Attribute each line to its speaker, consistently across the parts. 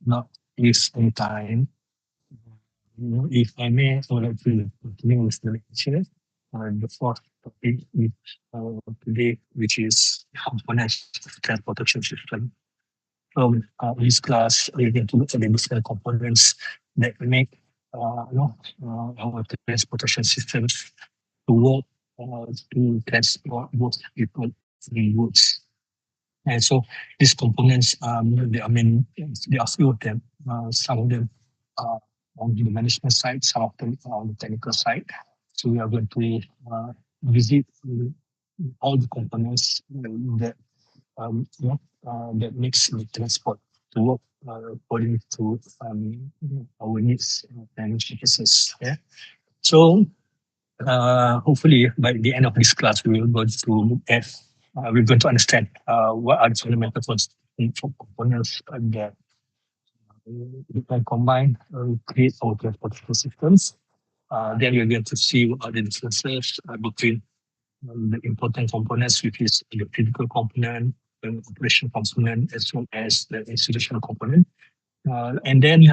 Speaker 1: not waste any time. If I may, I would like to continue with the lecture. The fourth topic is today, which is components of transportation system. From this class, we're going to look at the different components that make our transportation systems to work to transport both people and goods. And so these components, there are few of them. Some of them are on the management side, some of them are on the technical side. So we are going to visit all the components that that makes the transport to work according to our needs and purposes. Yeah. So hopefully by the end of this class, we will go to look at, we're going to understand what are the fundamental components that we can combine create our transportation systems. Then we're going to see what are the differences between the important components, which is the critical component, the operation component, as well as the institutional component. And then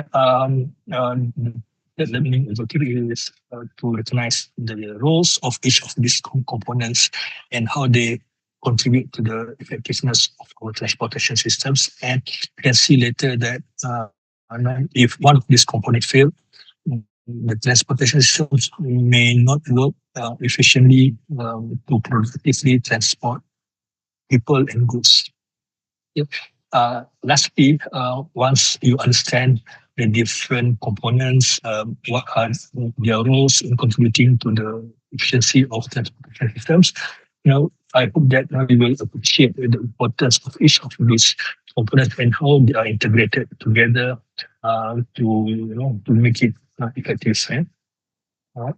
Speaker 1: the main objective is to recognize the roles of each of these components and how they contribute to the effectiveness of our transportation systems. And you can see later that if one of these components fail, the transportation systems may not work efficiently to productively transport people and goods. Yep. Lastly, once you understand the different components, what are their roles in contributing to the efficiency of transportation systems, I hope that we will appreciate the importance of each of these components and how they are integrated together to make it effective. Right? All right.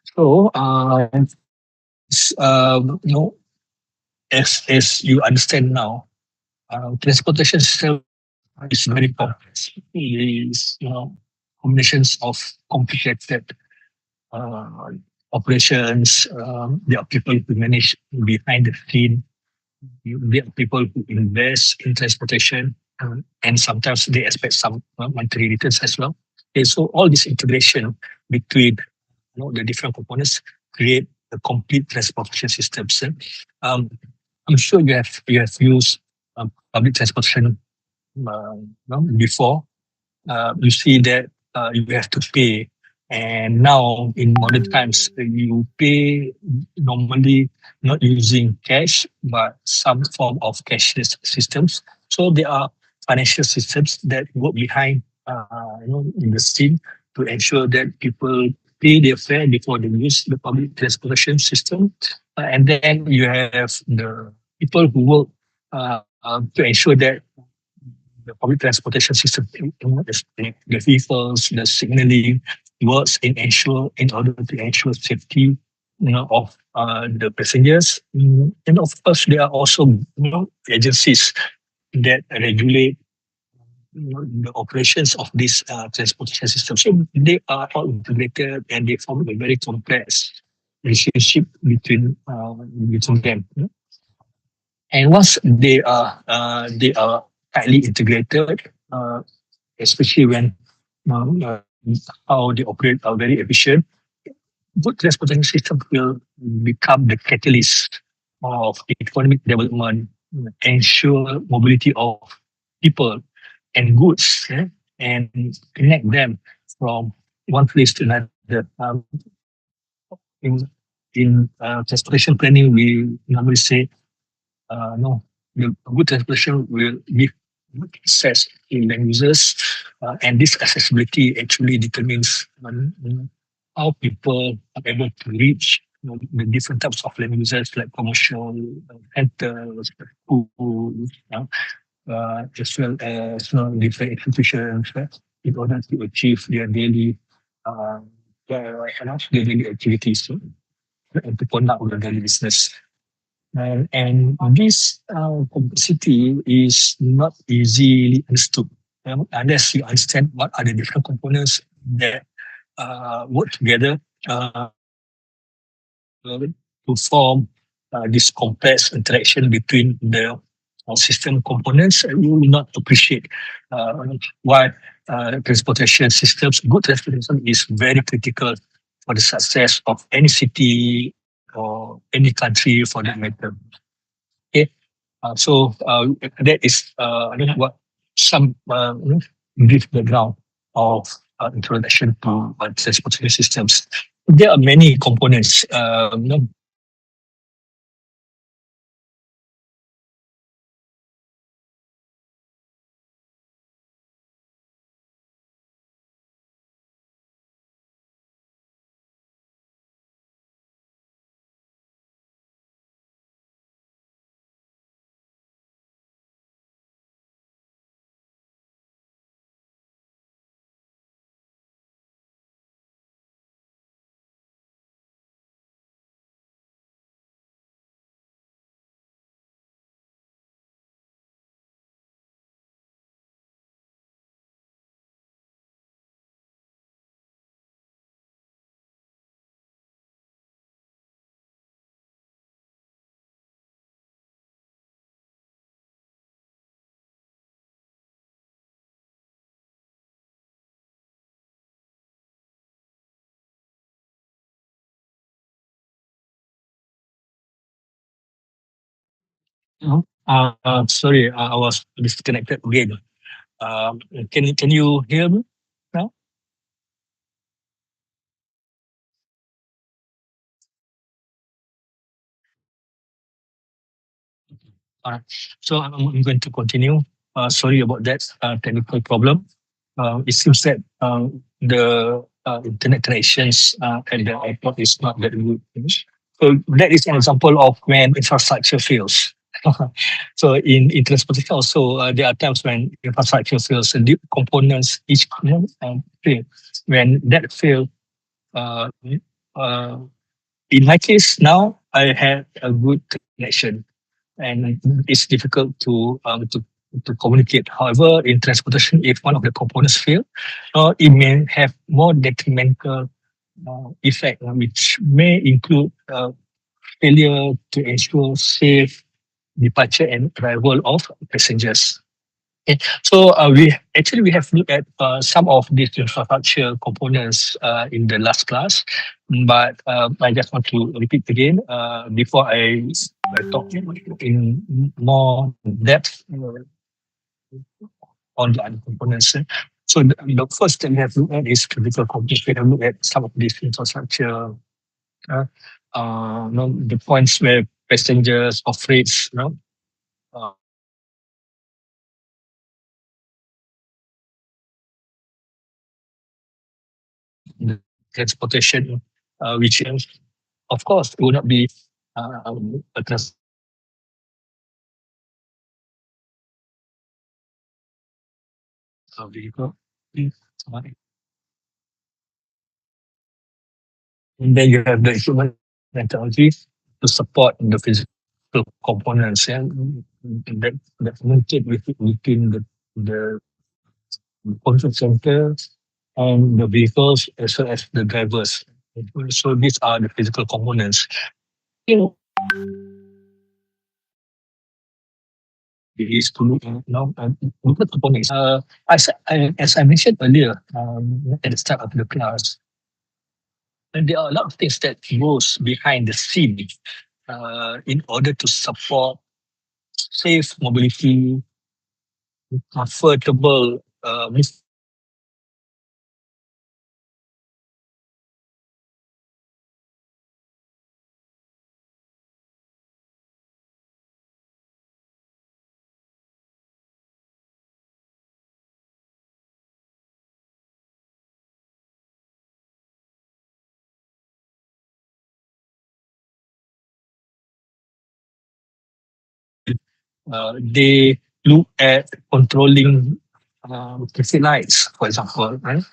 Speaker 1: So, as you understand now, transportation system is very complex. It is, combinations of complicated uh, operations. There are people who manage behind the scene. There are people who invest in transportation, and sometimes they expect some monetary returns as well. Okay, so all this integration between the different components create a complete transportation system. So, I'm sure you have used public transportation before. You see that you have to pay, and now in modern times you pay normally not using cash but some form of cashless systems. So there are financial systems that work behind in the scene to ensure that people pay their fare before they use the public transportation system. And then you have the people who work to ensure that the public transportation system, the vehicles, the signaling works in order to ensure safety, of the passengers. And of course, there are also agencies that regulate the operations of this transportation system. So they are all integrated and they form a very complex relationship between them. And once they are tightly integrated, especially when uh, how they operate are very efficient, good transportation system will become the catalyst of economic development, ensure mobility of people and goods, and connect them from one place to another. In transportation planning, we normally say, no, the good transportation will give good access to land users, and this accessibility actually determines how people are able to reach the different types of land users like commercial centers, schools, as well as different institutions, in order to achieve their daily their daily activities, and to conduct their daily business. And this complexity is not easily understood unless you understand what are the different components that work together to form this complex interaction between the system components. You will not appreciate why transportation systems, good transportation is very critical for the success of any city or any country for that matter. Okay, so that is what some brief background of introduction to transportation systems. There are many components. Sorry, I was disconnected again. Can you hear me now? Alright. So I'm going to continue. Sorry about that technical problem. It seems that the internet connections at the airport is not that good. So that is an example of when infrastructure fails. So in transportation also, there are times when infrastructure fails and the components each fail. When that fail, uh, uh, in my case now, I had a good connection and it's difficult to communicate. However, in transportation, if one of the components fail, it may have more detrimental effect, which may include failure to ensure safe departure and arrival of passengers. Okay. So we have looked at some of these infrastructure components in the last class, but I just want to repeat again before I talk in more depth on the other components. So the first thing we have looked at is critical components. We have looked at some of these infrastructure, the points where passengers or freights, uh, the transportation, which of course it will not be a vehicle. And then you have the human technology to support the physical components and that communicate within the control center and the vehicles as well as the drivers. So these are the physical components. You know, is to look at now look at components. As I mentioned earlier at the start of the class, and there are a lot of things that goes behind the scene in order to support safe mobility, comfortable they look at controlling traffic lights, for example. Right?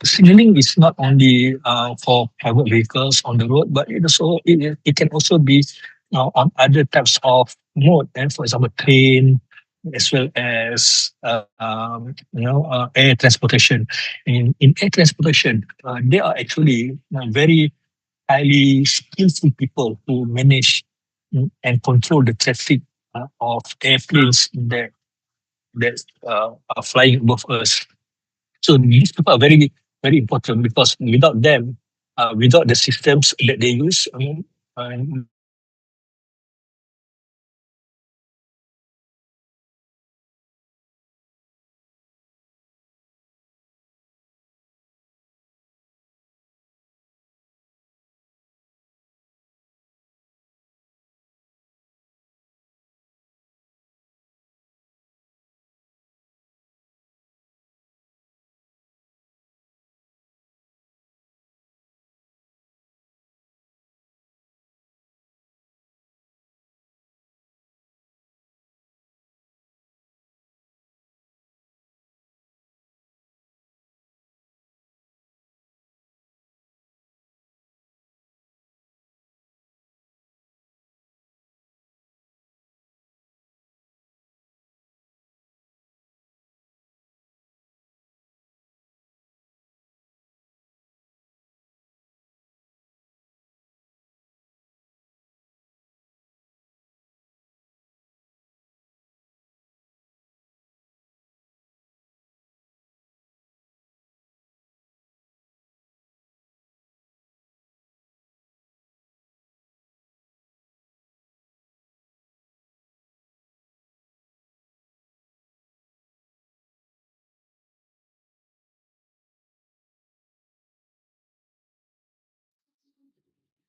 Speaker 1: Signaling is not only for private vehicles on the road, but it can also be on other types of mode, and for example, train as well as air transportation. In air transportation, there are actually very highly skillful people who manage and control the traffic of airplanes in there. that are flying above us. So these people are very, very important because without them, without the systems that they use, nobody will be able to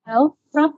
Speaker 2: Well, Prof.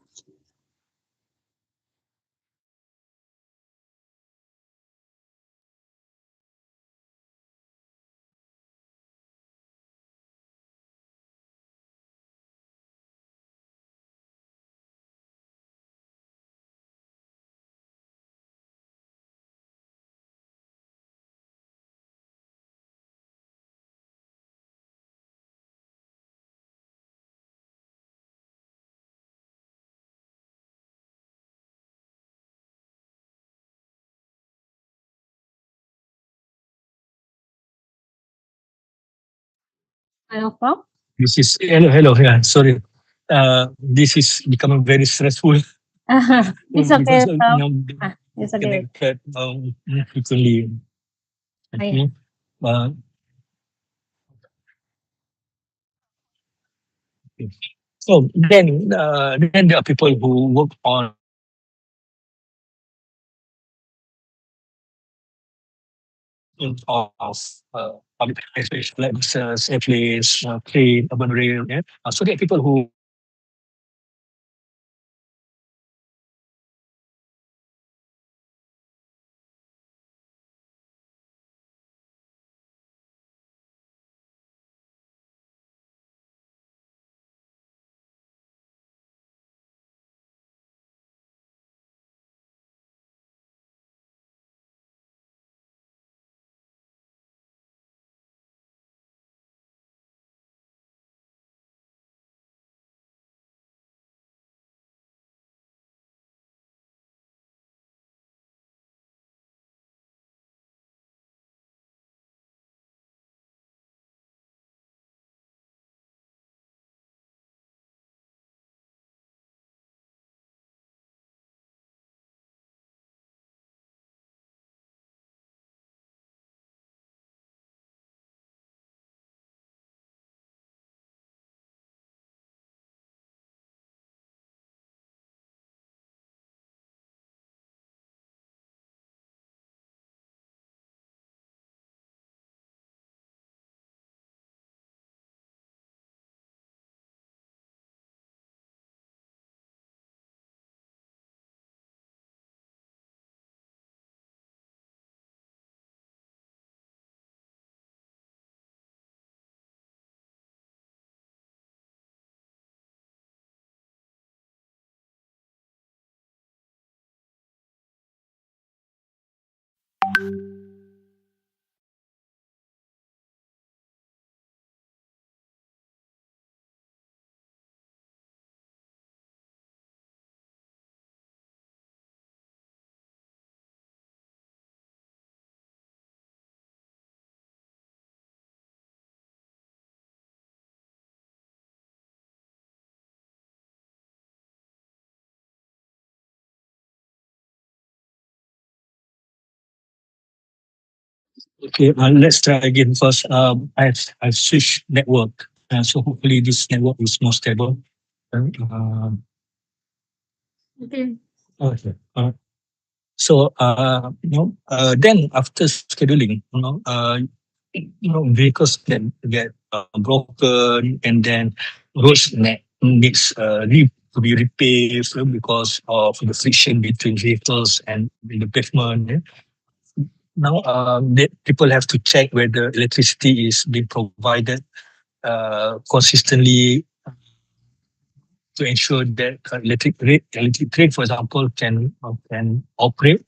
Speaker 2: Well, Prof.
Speaker 1: This is hello, hello. Yeah, sorry. This is becoming very stressful
Speaker 2: It's
Speaker 1: because
Speaker 2: okay, Prof.
Speaker 1: they
Speaker 2: It's okay.
Speaker 1: connected frequently.
Speaker 2: I,
Speaker 1: Okay. Uh, okay. So then there are people who work on of public transportation like buses, airplanes, train, urban rail. Yeah. So there are people who Okay, let's try again first. I've switched network, so hopefully this network is more stable. Um,
Speaker 2: Okay.
Speaker 1: okay. So then after scheduling, vehicles can get broken, and then needs to be repaved because of the friction between vehicles and the pavement. Now, people have to check whether electricity is being provided consistently to ensure that electric train, for example, can operate.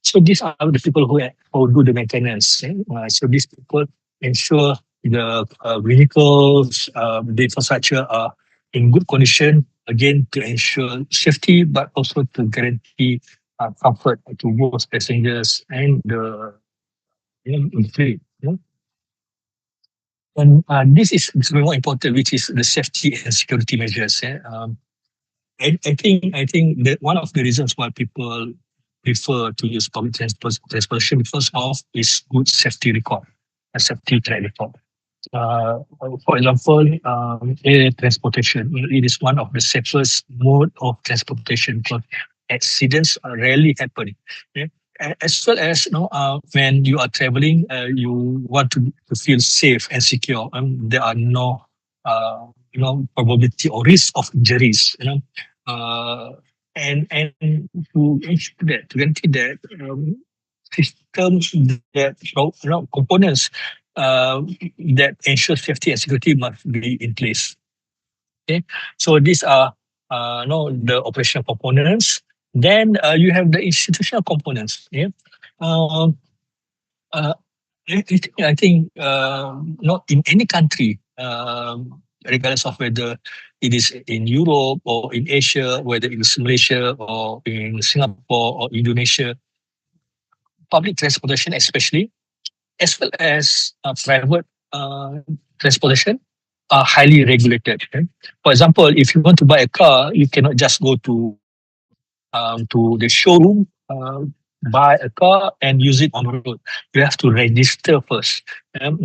Speaker 1: So these are the people who do the maintenance. So these people ensure the vehicles, the infrastructure are in good condition. Again, to ensure safety, but also to guarantee comfort to both passengers and the fleet. And this is more important, which is the safety and security measures. I think that one of the reasons why people prefer to use public transportation because of its good safety record, a safety track record. For example, air transportation. It is one of the safest mode of transportation because accidents rarely happen. Okay? As well as when you are traveling, you want to feel safe and secure. There are no probability or risk of injuries. And to ensure that, to guarantee that systems that components that ensure safety and security must be in place. Okay, so these are the operational components. Then you have the institutional components. Yeah, um, uh, I think not in any country, regardless of whether it is in Europe or in Asia, whether it is Malaysia or in Singapore or Indonesia, public transportation especially, as well as private uh, transportation are highly regulated. Okay? For example, if you want to buy a car, you cannot just go to the showroom, buy a car and use it on the road. You have to register first.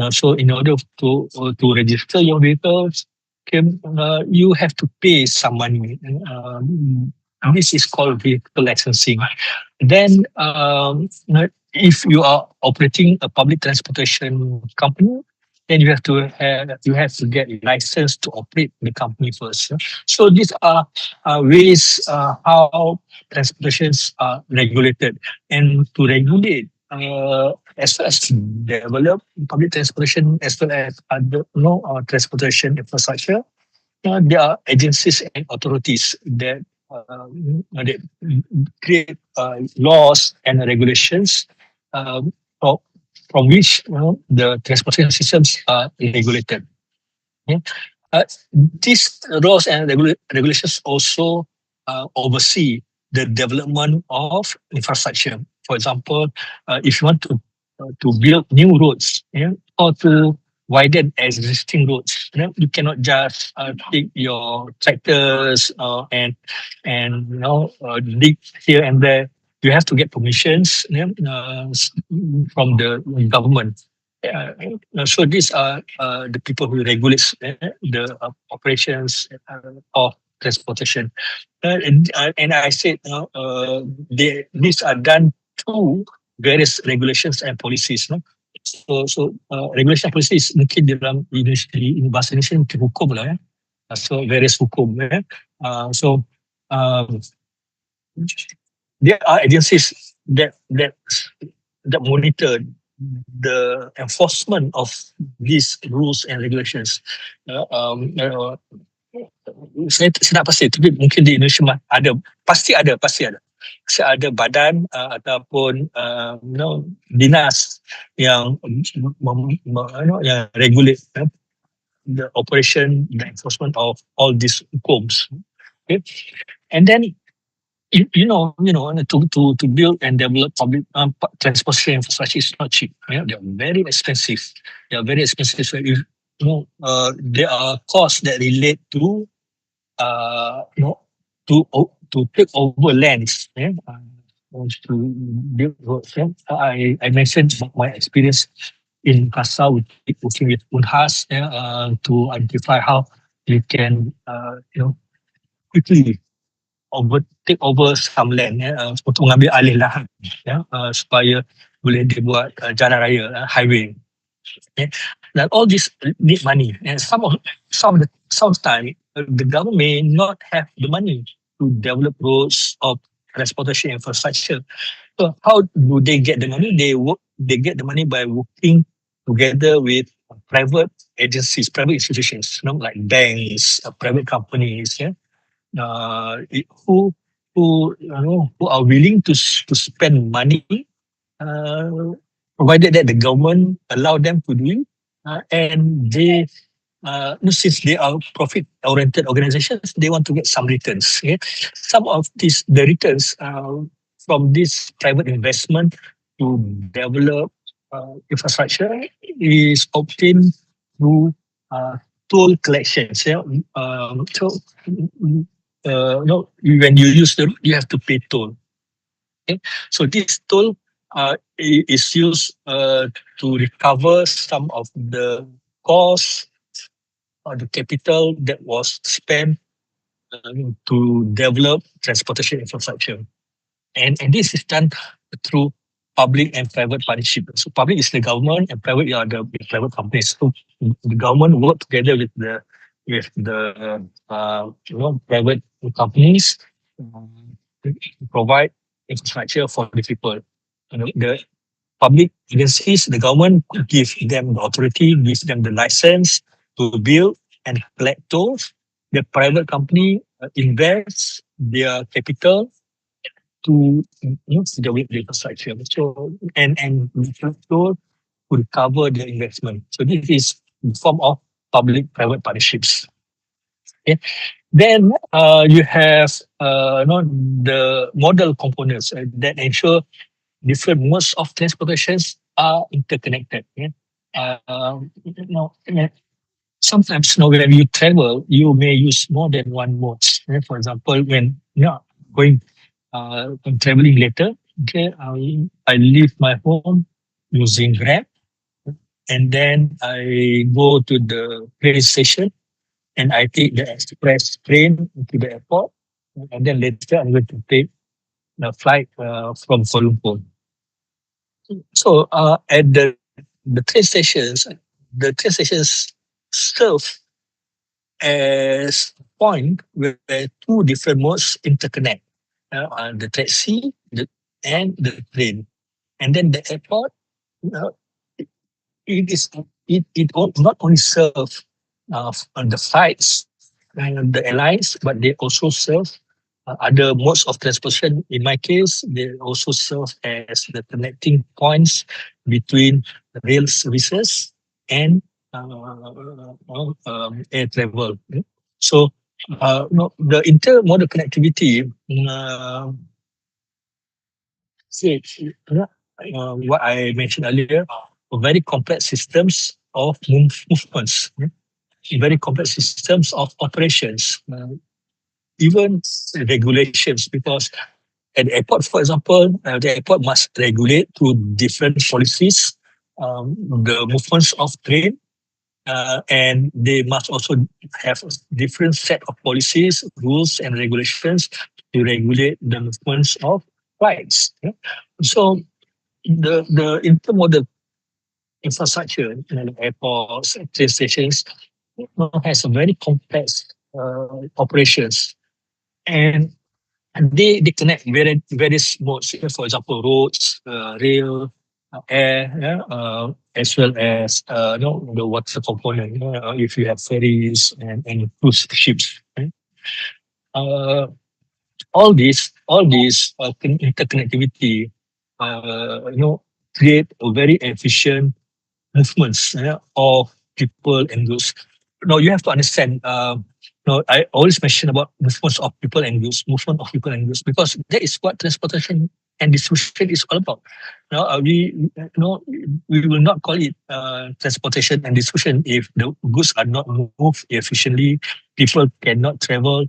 Speaker 1: So in order to register your vehicles, okay, you have to pay some money. This is called vehicle licensing. Then, if you are operating a public transportation company, then you have to get a license to operate the company first. So these are ways how transportations are regulated, and to regulate as well as develop public transportation as well as other transportation infrastructure. There are agencies and authorities that create laws and regulations um, from, from which the transportation systems are regulated. Yeah. Uh, these laws and regulations also oversee the development of infrastructure. For example, if you want to build new roads, or to widen existing roads, you cannot just take your tractors and dig here and there. You have to get permissions from the government. So these are the people who regulate the operations of transportation. And I said, these are done through various regulations and policies. No? So regulation and policies mungkin dalam industri bahasa Indonesia mungkin hukum lah ya. So various hukum. So um, there are agencies that monitor the enforcement of these rules and regulations. Uh, um, uh, saya tak pasti, tapi mungkin di Indonesia ada, pasti ada. Pasti ada badan ataupun dinas yang yang regulate the operation, the enforcement of all these hukums. Okay, and then to build and develop public transportation infrastructure is not cheap. Yeah, they are very expensive. They are very expensive. So there are costs that relate to to take over lands. Yeah, to build roads. Yeah? I mentioned my experience in CASA, working with UNHAS to identify how you can quickly take over some land untuk mengambil alih lahan supaya boleh dibuat jalan raya, highway. Okay. Now all this need money, and sometimes the government may not have the money to develop roads or transportation infrastructure. So how do they get the money? They get the money by working together with private agencies, private institutions, like banks, private companies, who who are willing to spend money, uh, provided that the government allow them to do it, and since they are profit-oriented organizations, they want to get some returns. Okay? Some of the returns from this private investment to develop infrastructure is obtained through toll collections. Yeah? When you use the road, you have to pay toll. Okay? So this toll is used to recover some of the costs or the capital that was spent to develop transportation infrastructure. And this is done through public and private partnership. So public is the government and private are the private companies. So the government work together with the private companies to provide infrastructure for the people. The public agencies, the government could give them the authority, gives them the license to build and collect tolls. The private company invests their capital to develop the infrastructure. So and toll to recover the investment. So this is the form of public-private partnerships. Okay. Then you have the model components that ensure different modes of transportations are interconnected. Yeah? Sometimes when you travel, you may use more than one mode. Yeah? For example, when going when traveling later, okay, I leave my home using Grab, and then I go to the train station and I take the express train to the airport, and then later I'm going to take the flight from Kuala Lumpur. So at the train stations serve as a point where two different modes interconnect, the taxi and the train. And then the airport, uh, it is not only serve on the flights and the airlines, but they also serve other modes of transportation. In my case, they also serve as the connecting points between rail services and air travel. So, the intermodal connectivity, say, what I mentioned earlier, very complex systems of movements, very complex systems of operations, even regulations, because at the airport, for example, the airport must regulate through different policies the movements of train, and they must also have a different set of policies, rules, and regulations to regulate the movements of flights. Yeah? So the intermodal infrastructure, airports, train stations, has a very complex operations, and they connect various modes. For example, roads, rail, air, as well as the water component. If you have ferries and cruise ships. Right? Uh, all these interconnectivity, create a very efficient movements of people and goods. No, you have to understand. No, I always mention about movements of people and goods, movement of people and goods, because that is what transportation and distribution is all about. Now, we will not call it transportation and distribution if the goods are not moved efficiently. People cannot travel,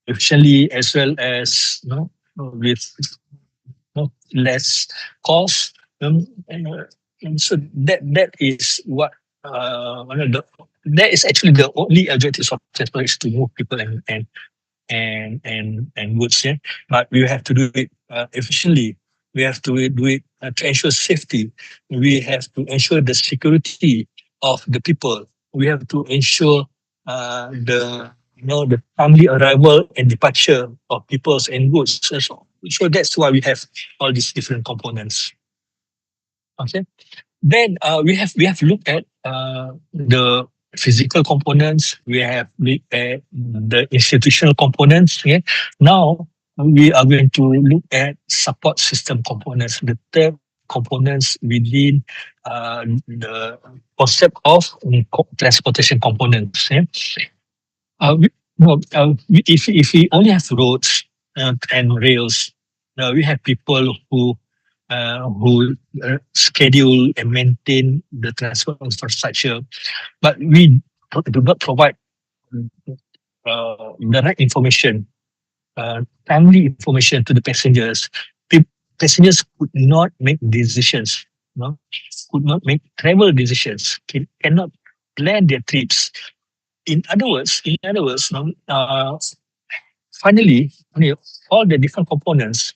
Speaker 1: efficiently, as well as with less cost. And so that is what one of the that is actually the only objective of transport is to move people and goods. Yeah, but we have to do it efficiently. We have to do it to ensure safety. We have to ensure the security of the people. We have to ensure the the timely arrival and departure of peoples and goods. So that's why we have all these different components. Okay. Then we have looked at the physical components. We have looked at the institutional components. Okay. Now we are going to look at support system components, the third components within the concept of transportation components. Yeah. We, no, if we only have roads and rails, we have people who schedule and maintain the transport infrastructure, but we do not provide the right information, timely information to the passengers. Passengers could not make decisions, could not make travel decisions, cannot plan their trips. In other words, finally, all the different components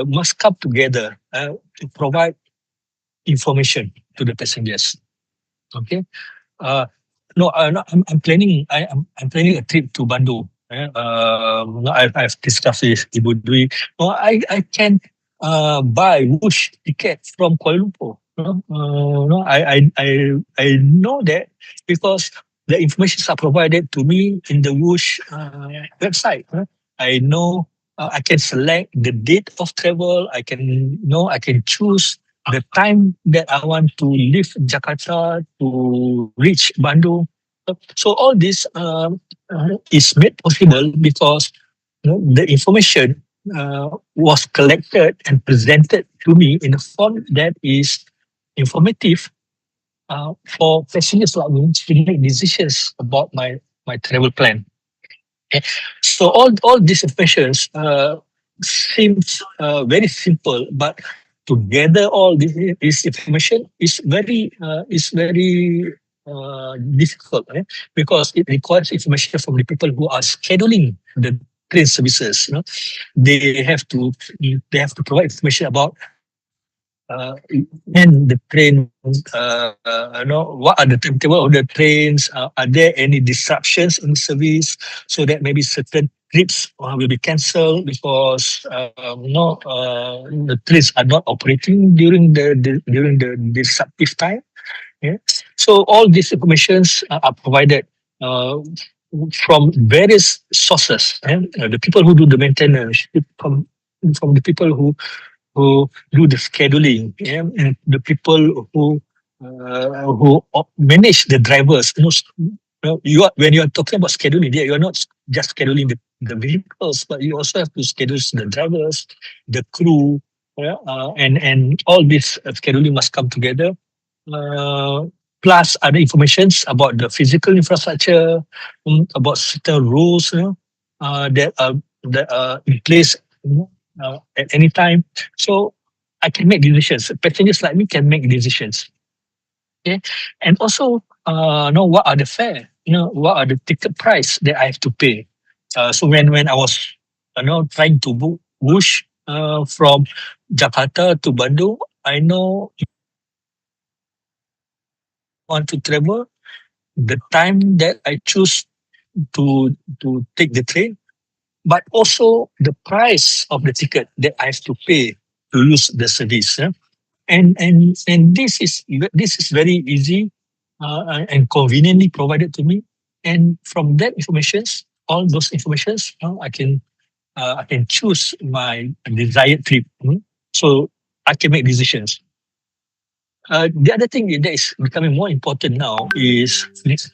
Speaker 1: must come together to provide information to the passengers. Okay. Uh, no, no I'm planning. I'm planning a trip to Bandung. No, I've discussed this Ibu Dwi. No, I can buy Whoosh ticket from Kuala Lumpur. No, I know that because the information are provided to me in the Whoosh website. I know I can select the date of travel. I can choose the time that I want to leave Jakarta to reach Bandung. So all this is made possible because the information was collected and presented to me in a form that is informative for passengers like me to make decisions about my travel plan. Okay. So all these informations seems very simple, but to gather all this information is very difficult, because it requires information from the people who are scheduling the train services. They have to they have to provide information about when the train, what are the timetable of the trains? Are there any disruptions in service so that maybe certain trips will be cancelled because the trains are not operating during the disruptive time? Yeah. So all these informations are provided uh, from various sources, and the people who do the maintenance, from the people who do the scheduling, yeah, and the people who manage the drivers. When you are talking about scheduling, you are not just scheduling the vehicles, but you also have to schedule the drivers, the crew, yeah, and all this scheduling must come together. Uh, Plus other informations about the physical infrastructure, about certain rules, that are in place, at any time. So I can make decisions. Passengers like me can make decisions. Okay, and also know what are the fare. What are the ticket price that I have to pay. So when I was trying to book Whoosh from Jakarta to Bandung, I know want to travel, the time that I choose to take the train, but also the price of the ticket that I have to pay to use the service. And this is very easy and conveniently provided to me. And from that informations, all those informations, I can choose my desired trip. So I can make decisions. The other thing that is becoming more important now is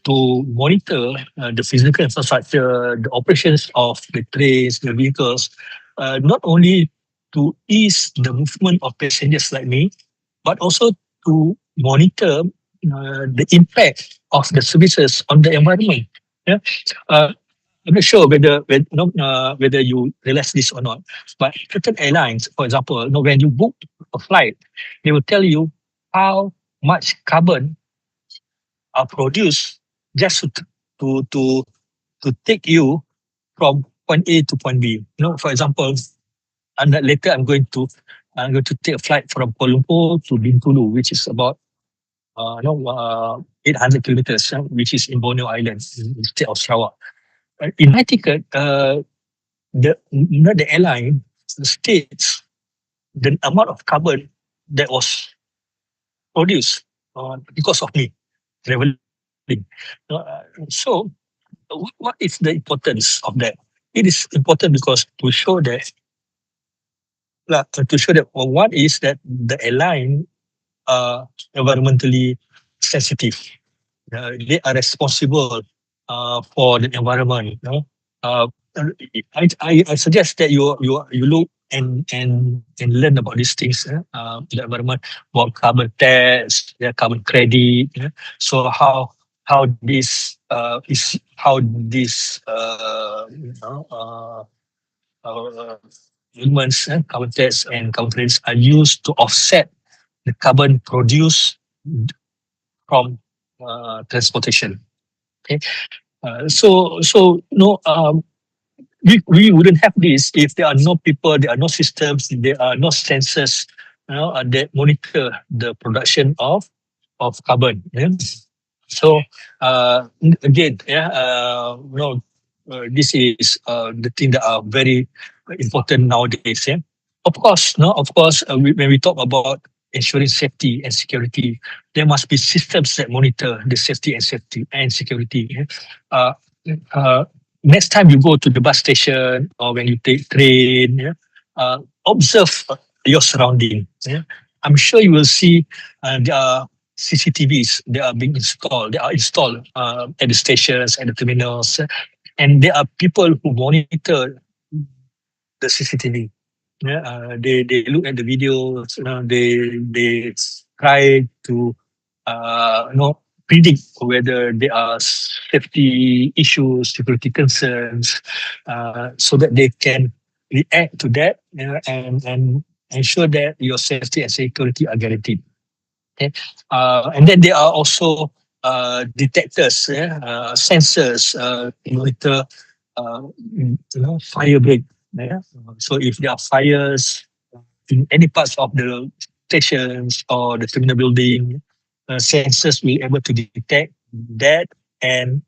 Speaker 1: to monitor the physical infrastructure, the operations of the trains, the vehicles, not only to ease the movement of passengers like me, but also to monitor the impact of the services on the environment. Yeah. I'm not sure whether you realize this or not, but certain airlines, for example, when you book a flight, they will tell you how much carbon are produced just to to to take you from point A to point B. For example, and later I'm going to take a flight from Kuala Lumpur to Bintulu, which is about 800 kilometers, which is in Borneo Island, in the state of Sarawak. In my ticket, the airline states the amount of carbon that was produced because of me traveling. So, what is the importance of that? It is important because to show that one is that the airline are environmentally sensitive. They are responsible for the environment. Uh, I suggest that you look and learn about these things, the environment, about carbon tax, carbon credit. So how elements, carbon tax and carbon credits are used to offset the carbon produced from transportation. Okay, so no, we wouldn't have this if there are no people, there are no systems, there are no sensors, that monitor the production of carbon. Yeah? So again, this is the thing that are very important nowadays. Yeah? Of course, no, of course, when we talk about ensuring safety and security, there must be systems that monitor the safety and security. Yeah? Uh, uh, Next time you go to the bus station or when you take train, yeah, observe your surrounding. Yeah? I'm sure you will see there are CCTVs that are being installed. They are installed at the stations, at the terminals, and there are people who monitor the CCTV. Yeah, they look at the videos. They try to predict whether there are safety issues, security concerns, so that they can react to that, and ensure that your safety and security are guaranteed. Okay, and then there are also detectors, sensors to monitor, fire break. Yeah? So if there are fires in any parts of the stations or the terminal building, sensors will be able to detect that and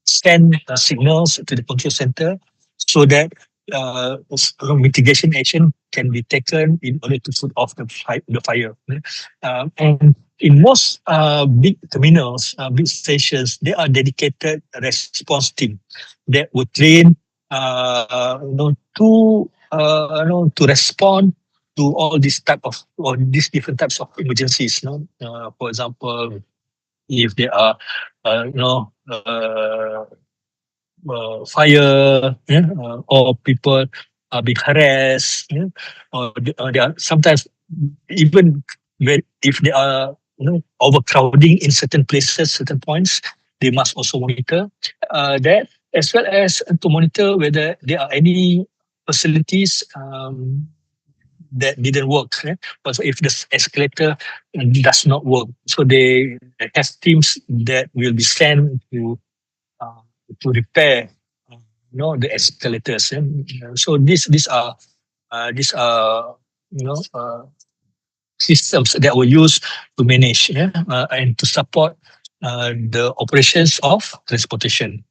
Speaker 1: send signals to the control center so that mitigation action can be taken in order to put off the fire. And in most big terminals, big stations, there are dedicated response team that would train, to respond to all these type of or these different types of emergencies. For example, if there are, uh, you know, uh, fire, or people are being harassed, or they are sometimes even when if they are overcrowding in certain places, certain points, they must also monitor that, as well as to monitor whether there are any facilities that didn't work. But if the escalator does not work, so they have teams that will be sent uh, to repair, the escalators. So these are systems that were used to manage, and to support the operations of transportation.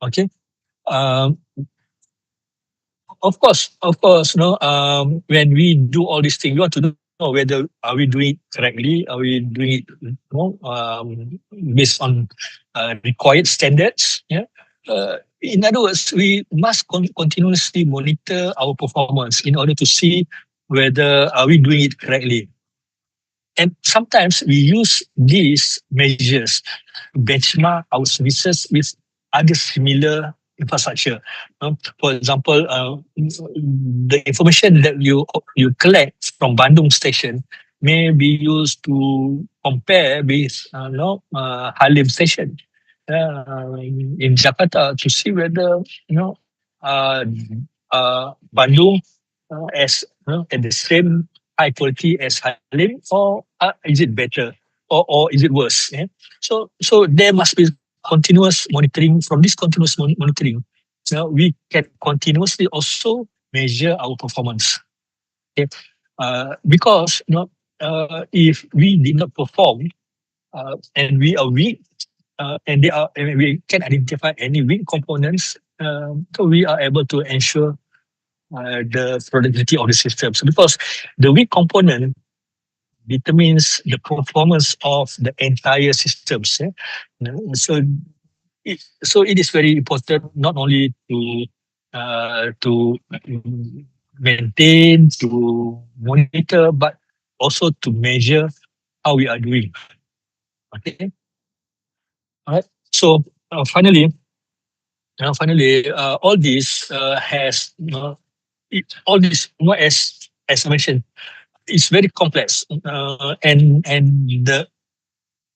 Speaker 1: Okay. Um, of course, when we do all these things, we want to know whether are we doing it correctly, are we doing it, based on required standards. Yeah. In other words, we must continuously monitor our performance in order to see whether are we doing it correctly. And sometimes we use these measures to benchmark our services with other similar infrastructure. For example, the information that you collect from Bandung station may be used to compare with Halim station. in Jakarta to see whether uh, Bandung as at the same high quality as Halim, or is it better, or is it worse? Yeah? So there must be continuous monitoring. From this continuous monitoring, we can continuously also measure our performance. Okay? Because if we did not perform and we are weak, and we can identify any weak components, so we are able to ensure the productivity of the system. So because the weak component determines the performance of the entire systems. So it is very important not only to maintain, to monitor, but also to measure how we are doing. Okay, all right. So finally, all this has all this as I mentioned, it's very complex, and the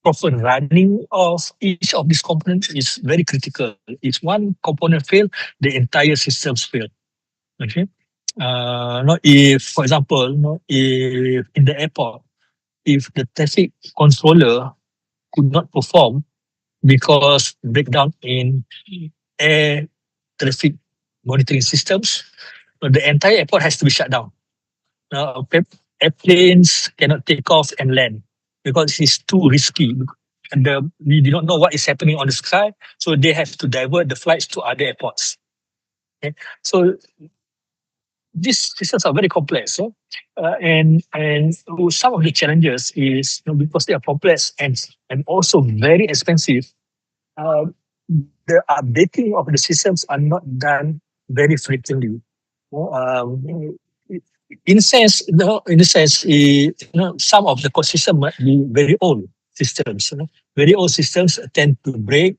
Speaker 1: proper running of each of these components is very critical. If one component fail, the entire systems fail. Okay. If, for example, if in the airport, if the traffic controller could not perform because breakdown in air traffic monitoring systems, the entire airport has to be shut down. Airplanes cannot take off and land because it's too risky. And we do not know what is happening on the sky, so they have to divert the flights to other airports. Okay? So these systems are very complex, and some of the challenges is because they are complex and also very expensive. Uh, the updating of the systems are not done very frequently. Well, in a sense, some of the core systems might be very old systems. Very old systems tend to break,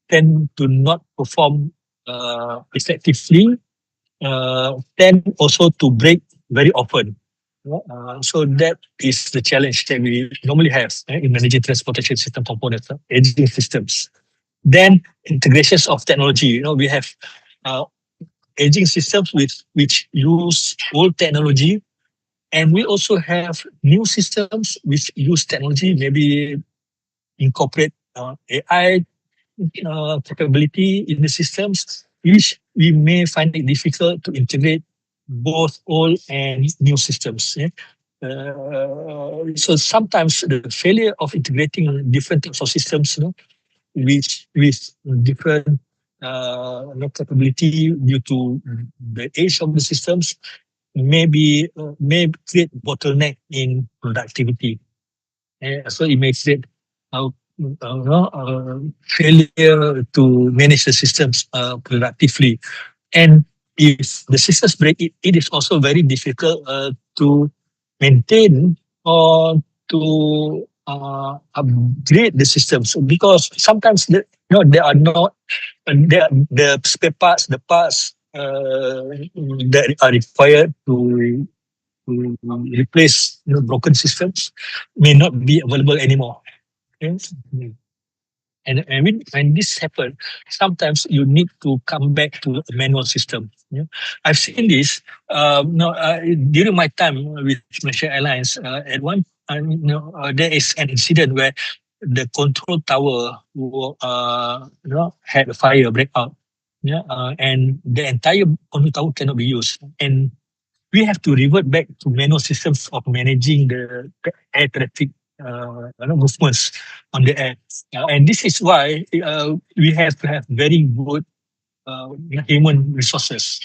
Speaker 1: tend to not perform effectively, tend also to break very often. So that is the challenge that we normally have in managing transportation system components, aging systems. Then integrations of technology. We have uh, aging systems which use old technology, and we also have new systems which use technology, maybe incorporate AI capability in the systems, which we may find it difficult to integrate both old and new systems. Yeah? So sometimes the failure of integrating different types of systems, which with different capability due to the age of the systems, may create bottleneck in productivity. So it makes it uh, failure to manage the systems productively. And if the systems break, it is also very difficult to maintain or to upgrade the systems, because sometimes there are not the spare parts, the parts that are required to replace broken systems may not be available anymore. Okay? And when this happens, sometimes you need to come back to a manual system. Yeah? I've seen this during my time with Malaysia Airlines. At one, there is an incident where the control tower had a fire breakout. Yeah, and the entire control tower cannot be used, and we have to revert back to manual systems of managing the air traffic movements on the air. And this is why we have to have very good human resources,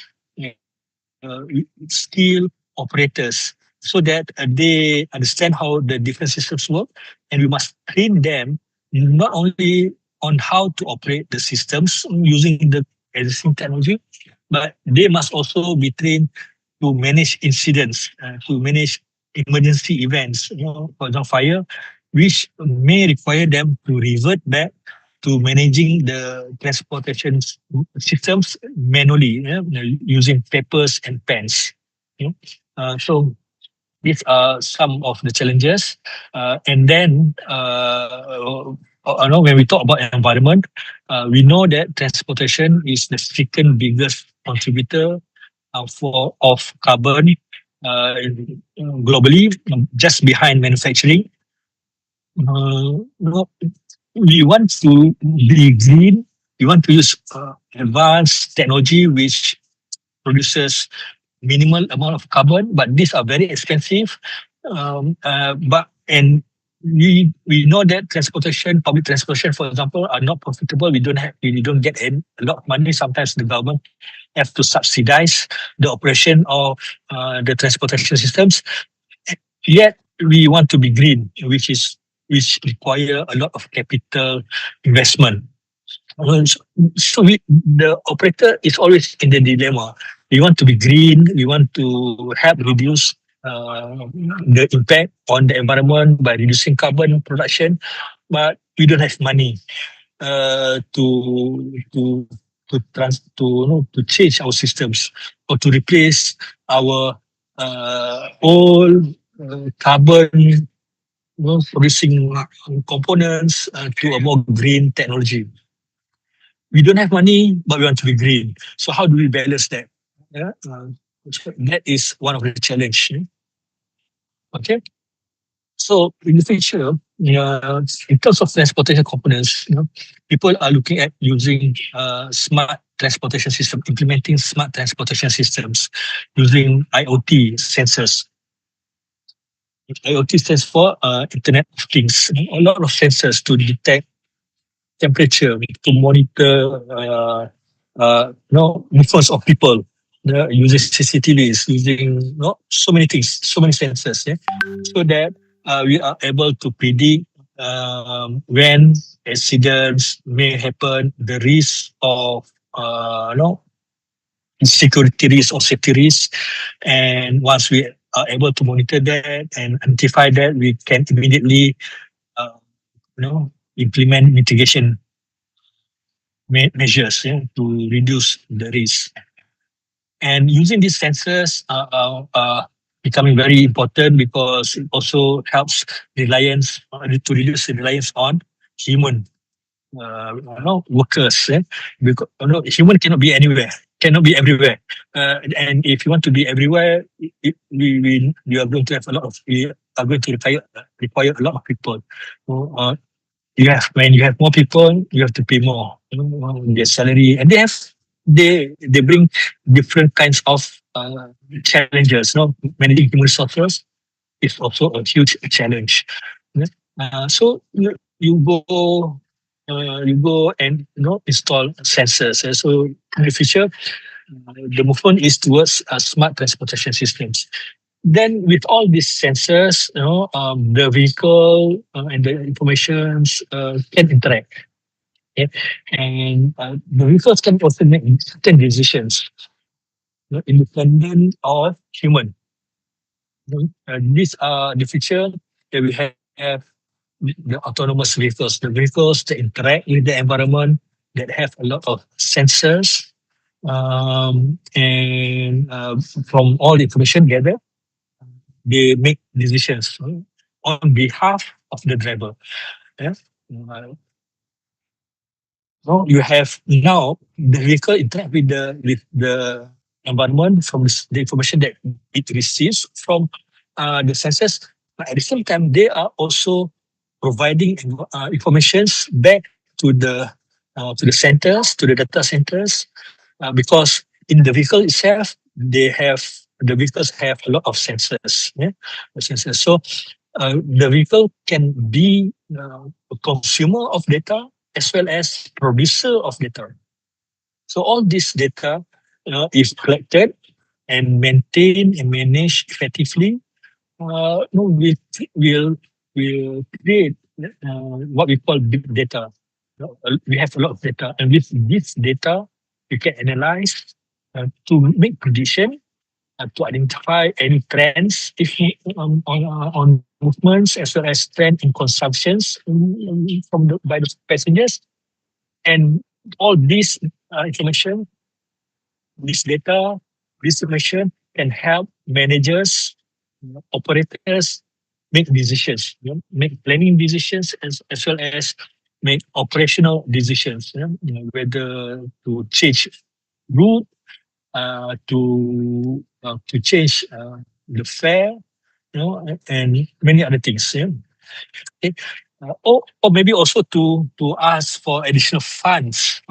Speaker 1: skilled operators, so that they understand how the different systems work, and we must train them not only on how to operate the systems using the existing technology, but they must also be trained to manage incidents, to manage emergency events, for example, fire, which may require them to revert back to managing the transportation systems manually, using papers and pens. Yeah. So these are some of the challenges. And then when we talk about environment, we know that transportation is the second biggest contributor for of carbon globally, just behind manufacturing. No, we want to be green. We want to use advanced technology which produces minimal amount of carbon, but these are very expensive. But and we know that transportation, public transportation, for example, are not profitable. We don't get a lot of money. Sometimes the government have to subsidize the operation of the transportation systems. Yet we want to be green, which require a lot of capital investment. The operator is always in the dilemma. We want to be green. We want to help reduce the impact on the environment by reducing carbon production, but we don't have money to change our systems or to replace our old carbon producing components to a more green technology. We don't have money, but we want to be green. So how do we balance that? Yeah, that is one of the challenge. Okay, so in the future, in terms of transportation components, people are looking at using smart transportation system, implementing smart transportation systems using IoT sensors. IoT stands for Internet of Things. A lot of sensors to detect temperature, to monitor movements of people, using CCTVs, using so many things, so many sensors, so that we are able to predict when accidents may happen, the risk of security risk or safety risk, and once we are able to monitor that and identify that, we can immediately uh, implement mitigation measures to reduce the risk. And using these sensors are becoming very important because it also helps reliance to reduce the reliance on human workers. Because human cannot be anywhere, cannot be everywhere. And if you want to be everywhere, you are going to have a lot of you are going to require a lot of people. So, when you have more people, you have to pay more, their salary, and they bring different kinds of challenges. Managing human resources is also a huge challenge. Yeah. So you go and install sensors. So in the future, the movement is towards smart transportation systems. Then with all these sensors, the vehicle and the informations can interact. Yeah? And the vehicles can also make certain decisions, independent of human. These are the feature that we have the autonomous vehicles, the vehicles that interact with the environment, that have a lot of sensors, and from all the information gathered, they make decisions on behalf of the driver. Yeah. Uh, you have now the vehicle interact with the environment from the information that it receives from the sensors, but at the same time they are also providing informations back to the centers, to the data centers, because in the vehicle itself, the vehicles have a lot of sensors. Yeah? The sensors. So the vehicle can be a consumer of data as well as producer of data. So all this data is collected and maintained and managed effectively. Will create what we call big data. We have a lot of data, and with this data, we can analyze to make prediction, to identify any trends if on movements as well as trend in consumptions by the passengers, and all this information, this data, this information can help managers, operators make decisions, make planning decisions as well as make operational decisions, whether to change route, to change the fare, and many other things. Yeah. Okay. Or maybe also to ask for additional funds,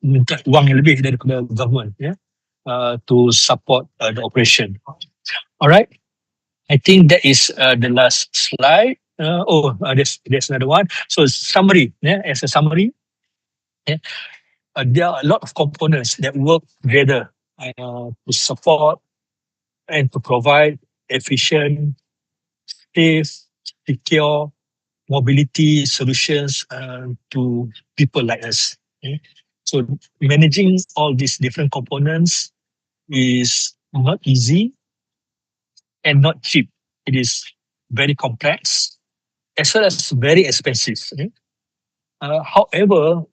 Speaker 1: minta wang yang lebih daripada government, to support the operation. All right. I think that is the last slide. There's another one. So summary, as a summary, yeah, there are a lot of components that work together to support and to provide efficient, safe, secure mobility solutions to people like us. So managing all these different components is not easy and not cheap. It is very complex as well as very expensive. However,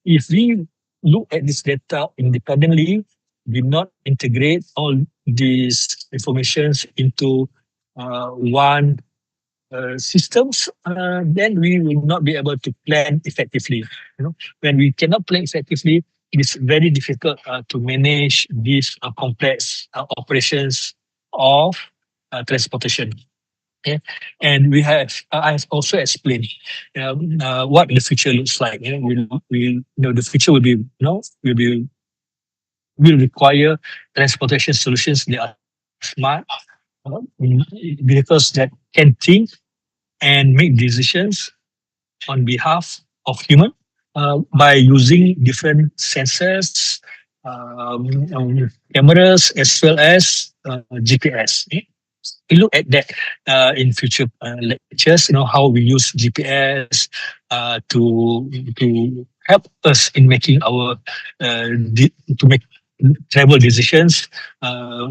Speaker 1: if we look at this data independently, we not integrate all these informations into one systems, then we will not be able to plan effectively. When we cannot plan effectively, it is very difficult to manage these complex operations of transportation. Okay. And I have also explained what the future looks like. The future will be, will require transportation solutions that are smart, vehicles that can think and make decisions on behalf of human by using different sensors, cameras, as well as GPS. We look at that in future lectures. How we use GPS to help us in making our to make travel decisions.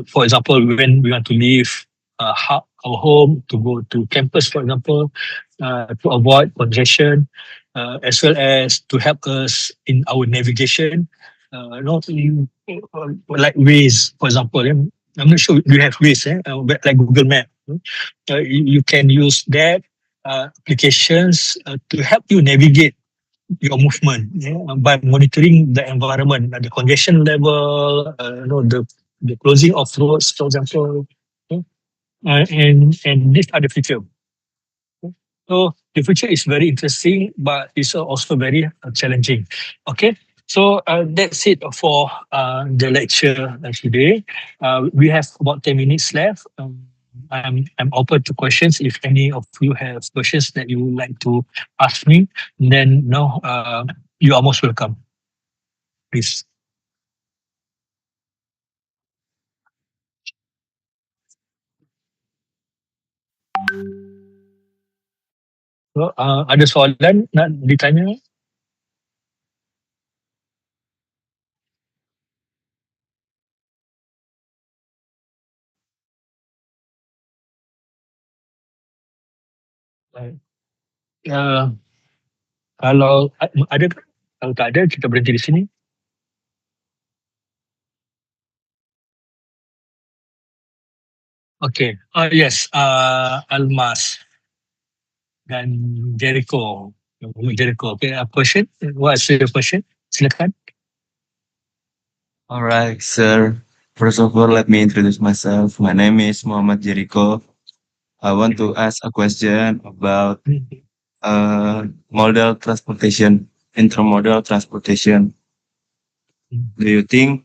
Speaker 1: For example, when we want to leave our home to go to campus, for example, to avoid congestion, as well as to help us in our navigation. Like Waze, for example. I'm not sure you have Waze, like Google Map. You can use that applications to help you navigate your movement, by monitoring the environment, the congestion level, the closing of roads, for example, and these are the future. So the future is very interesting, but it's also very challenging. Okay, so that's it for the lecture today. We have about 10 minutes left. I'm open to questions. If any of you have questions that you would like to ask me, then no, you are most welcome. Please. So, ada soalan nak ditanya? Uh, kalau ada, kalau tak ada, kita berhenti di sini. Okay. Yes. Almas dan Jericho. Jericho. Okay. A question? What's your question? Silakan.
Speaker 3: All right, sir. First of all, let me introduce myself. My name is Muhammad Jericho. I want to ask a question about modal transportation, intermodal transportation. Do you think,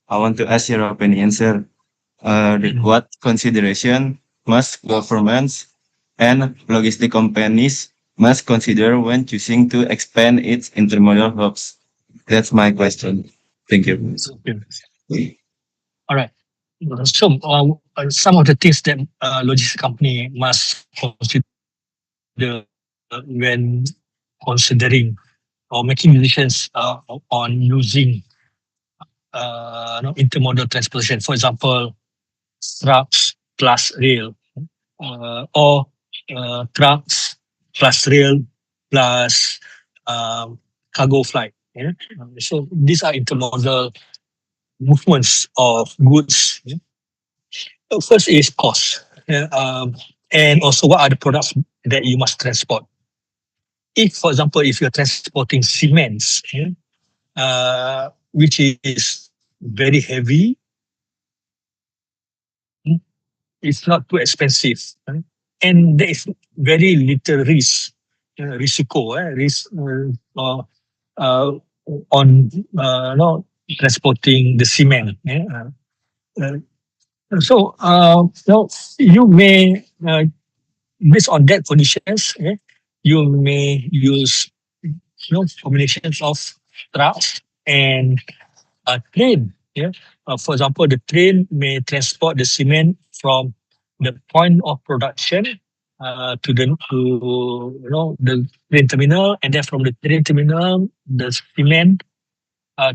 Speaker 3: I want to ask your opinion, sir, what consideration must governments and logistic companies must consider when choosing to expand its intermodal hubs? That's my question. Thank you.
Speaker 1: All right. So some of the things that logistics company must consider when considering or making decisions on using intermodal transportation. For example, trucks plus rail, or trucks plus rail plus cargo flight. So these are intermodal movements of goods. First is cost, and also what are the products that you must transport. if, for example, if you're transporting cements, which is very heavy, it's not too expensive, and there is very little risk, risiko, risk uh, on no, transporting the cement. Uh, so you may based on that conditions, you may use combinations of trucks and a train. Yeah, for example, the train may transport the cement from the point of production to the train terminal, and then from the train terminal, the cement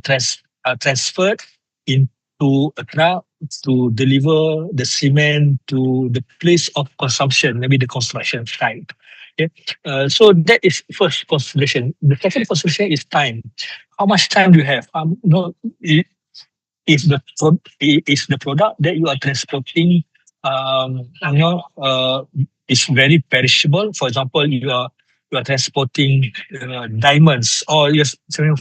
Speaker 1: transferred into a truck to deliver the cement to the place of consumption, maybe the construction site. Okay. So that is first consideration. The second consideration is time. How much time do you have? If the product that you are transporting, um, you know, uh, is very perishable. For example, you are transporting diamonds, or you're transporting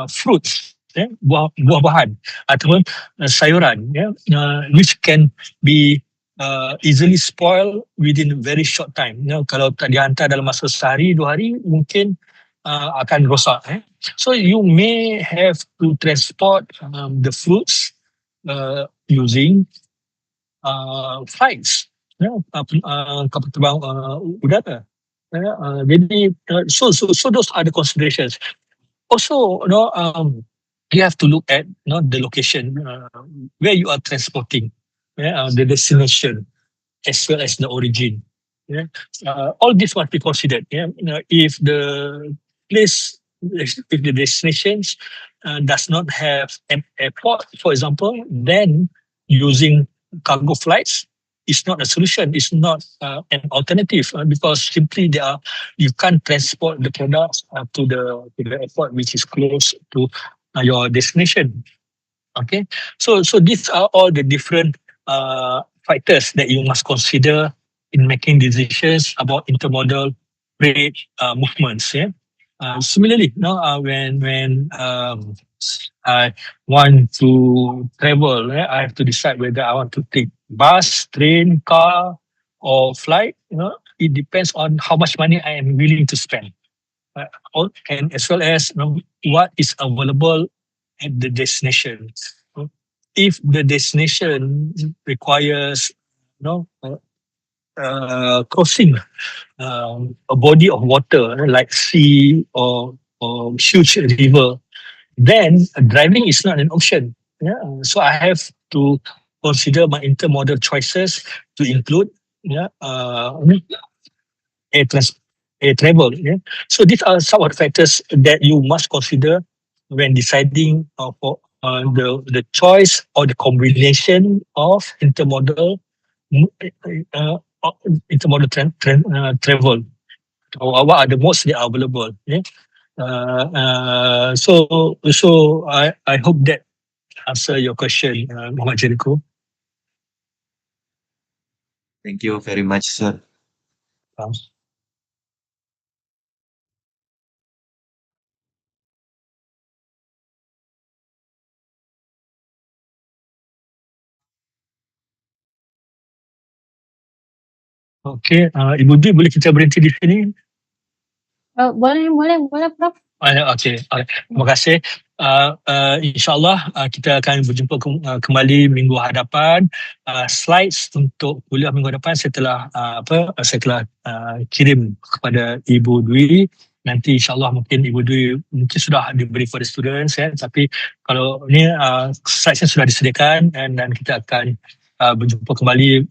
Speaker 1: fruits, buah-buahan ataupun sayuran, which can be easily spoiled within very short time. Kalau tak dihantar dalam masa sehari 2 hari, mungkin akan rosak. So you may have to transport the fruits using flights, kapal terbang udara. Jadi, so those are the considerations. Also, you have to look at the location where you are transporting, the destination as well as the origin. Yeah, all this must be considered. Yeah, if the place, if the destinations does not have an airport, for example, then using cargo flights is not a solution. It's not an alternative because simply you can't transport the products to the airport which is close to your destination. Okay, so these are all the different factors that you must consider in making decisions about intermodal trade movements. Yeah. Similarly, when I want to travel, I have to decide whether I want to take bus, train, car, or flight. It depends on how much money I am willing to spend, and as well as what is available at the destination. If the destination requires, crossing a body of water like sea or huge river, then driving is not an option. Yeah, so I have to consider my intermodal choices to include air, air travel. Yeah, so these are some of the factors that you must consider when deciding for the choice or the combination of uh, uh, intermodal travel, or what are the modes that are available. Yeah. So I hope that answer your question, Muhammad Jericho.
Speaker 3: Thank you very much, sir.
Speaker 1: Um, Okay, Ibu Dwi, boleh kita berhenti di sini?
Speaker 2: Boleh, Prof.
Speaker 1: Okay, terima kasih. InsyaAllah kita akan berjumpa kembali minggu hadapan. Slides untuk kuliah minggu hadapan saya telah kirim kepada Ibu Dwi. Nanti insyaAllah mungkin Ibu Dwi mungkin sudah diberi kepada students, tapi kalau ni slides sudah disediakan, dan kita akan berjumpa kembali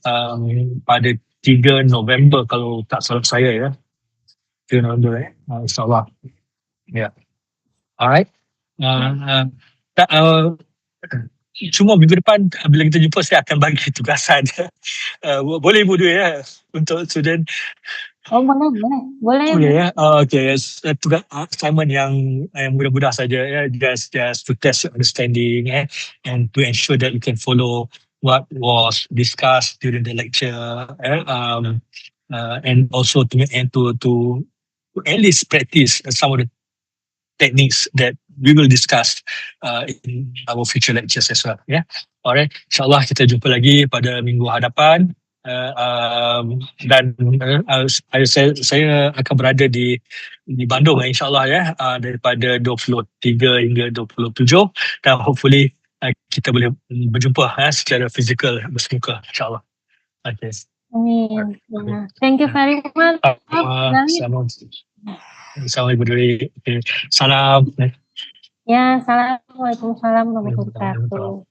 Speaker 1: pada 3 November kalau tak salah saya, 3 November, insyaAllah. Yeah. Alright. Cuma minggu depan bila kita jumpa saya akan bagi tugasan. Boleh Ibu Dwi untuk student.
Speaker 2: Boleh.
Speaker 1: Ya. Okay. Tugas assignment yang mudah-mudah saja, just to test your understanding, and to ensure that you can follow what was discussed during the lecture, and also to at least practice some of the techniques that we will discuss in our future lectures as well. Yeah. Alright. InsyaAllah kita jumpa lagi pada minggu hadapan. Dan saya akan berada di Bandung insyaAllah ya, daripada 23 hingga 27, dan hopefully kita boleh berjumpa secara fizikal bersemuka insyaAllah. Okay.
Speaker 4: Amin. Ya. Thank you very much.
Speaker 1: Assalamualaikum warahmatullahi wabarakatuh. Salam.
Speaker 4: Ya, assalamualaikum warahmatullahi wabarakatuh.